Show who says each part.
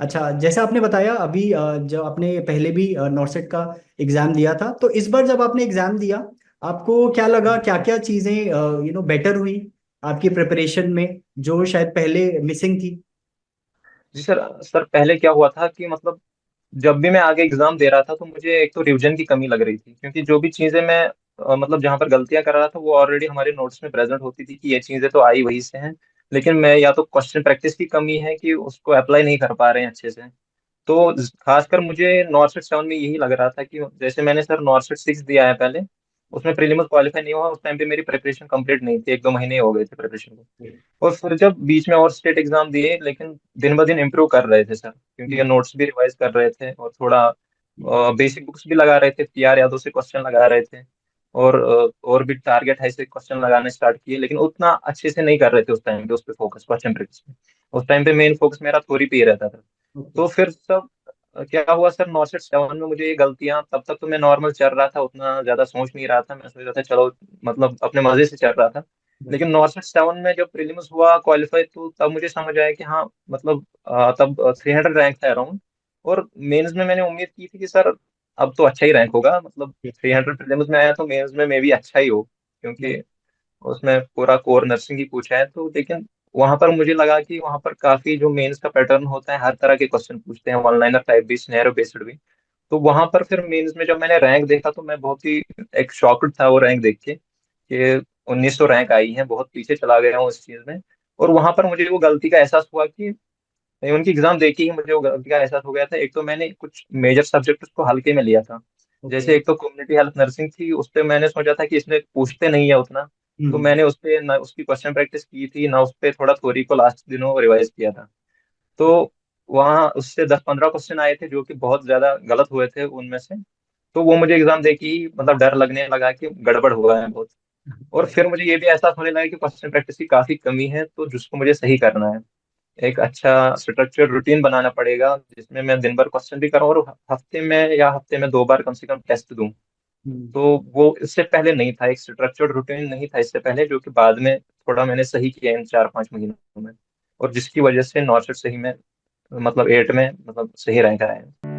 Speaker 1: अच्छा, जैसे आपने बताया अभी जब आपने पहले भी नॉर्सेट का एग्जाम दिया था, तो इस बार जब आपने एग्जाम दिया, आपको क्या लगा, क्या क्या चीजें बेटर हुई आपकी प्रिपरेशन में, जो शायद पहले मिसिंग थी?
Speaker 2: जी सर। सर पहले क्या हुआ था कि मतलब जब भी मैं आगे एग्जाम दे रहा था तो मुझे एक तो रिवीजन की कमी लग रही थी, क्योंकि जो भी चीजें मैं मतलब जहां पर गलतियां कर रहा था वो ऑलरेडी हमारे नोट्स में प्रेजेंट होती थी कि ये चीजें तो आई वहीं से हैं। लेकिन मैं या तो क्वेश्चन प्रैक्टिस की कमी है कि उसको अप्लाई नहीं कर पा रहे हैं अच्छे से। तो खासकर मुझे नॉर्सेट 7 में यही लग रहा था कि जैसे मैंने सर नॉर्सेट 6 दिया है पहले, उसमें प्रीलिम्स क्वालिफाई नहीं हुआ। उस टाइम पे मेरी प्रिपरेशन कंप्लीट नहीं थी, एक दो महीने हो गए थे प्रिपरेशन को। और फिर जब बीच में और स्टेट एग्जाम दिए, लेकिन दिन ब दिन इम्प्रूव कर रहे थे सर, क्योंकि ये नोट्स भी रिवाइज कर रहे थे और थोड़ा बेसिक बुक्स भी लगा रहे थे, पीआर यादव से क्वेश्चन लगा रहे थे। और भी टारगेट है से क्वेश्चन लगाने स्टार्ट किए, लेकिन उतना अच्छे से नहीं कर रहे थे उस टाइम पे उस पर फोकस, क्वेश्चन प्रैक्टिस में। उस टाइम पे मेन फोकस मेरा थ्योरी पे ही रहता था।
Speaker 1: ओके।
Speaker 2: तो फिर सब क्या हुआ सर, नॉर्सेट 7 में मुझे ये गलतियां, तब तक तो मैं नॉर्मल चल रहा था, उतना ज्यादा सोच नहीं रहा था, मैं सोच रहा था चलो मतलब अपने मजे से चल रहा था। लेकिन नॉर्सेट 7 में जब प्रीलिम्स हुआ क्वालिफाई, तो तब मुझे समझ आया कि हाँ मतलब तब 300 रैंक था अराउंड। और मेंस में मैंने उम्मीद की थी कि सर अब तो अच्छा ही रैंक होगा, मतलब 300 प्रीलिम्स में आया तो मेंस में मे भी अच्छा ही हो, क्योंकि उसमें पूरा कोर नर्सिंग ही पूछा है। तो लेकिन वहां पर मुझे लगा कि वहां पर काफी जो मेंस का पैटर्न होता है, हर तरह के क्वेश्चन पूछते हैं, वन लाइनर टाइप भी, सिनेरियो बेस्ड भी। तो वहां पर फिर मेंस में जब मैंने रैंक देखा तो मैं बहुत ही एक शॉक्ड था वो रैंक देख के, कि 1900 रैंक आई है, बहुत पीछे चला गया हूँ इस चीज में। और वहां पर मुझे वो गलती का एहसास हुआ कि नहीं, उनकी एग्जाम देखी ही मुझे वो गलती का एहसास हो गया था। एक तो मैंने कुछ मेजर सब्जेक्ट उसको हल्के में लिया था।
Speaker 1: ओके।
Speaker 2: जैसे एक तो कम्युनिटी हेल्थ नर्सिंग थी, उस पे मैंने सोचा था कि इसमें पूछते नहीं है उतना। तो
Speaker 1: हम्म।
Speaker 2: मैंने उस पे ना उसकी क्वेश्चन प्रैक्टिस की थी ना, उस पे थोड़ा थ्योरी को लास्ट दिनों रिवाइज किया था। तो वहाँ उससे 10-15 क्वेश्चन आए थे जो कि बहुत ज्यादा गलत हुए थे उनमें से। तो वो मुझे एग्जाम दे के ही मतलब डर लगने लगा कि गड़बड़ हुआ है बहुत। और फिर मुझे ये भी एहसास होने लगा कि क्वेश्चन प्रैक्टिस की काफी कमी है, तो जिसको मुझे सही करना है, एक अच्छा स्ट्रक्चर रूटीन बनाना पड़ेगा जिसमें मैं दिन भर क्वेश्चन भी करूँ और हफ्ते में या हफ्ते में 2 बार कम से कम टेस्ट दूं।
Speaker 1: हम्म।
Speaker 2: तो वो इससे पहले नहीं था, एक स्ट्रक्चर्ड रूटीन नहीं था इससे पहले, जो कि बाद में थोड़ा मैंने सही किया इन 4-5 महीनों में। और जिसकी वजह से नॉर्सर सही में मतलब 8 में मतलब सही रैंक आया है।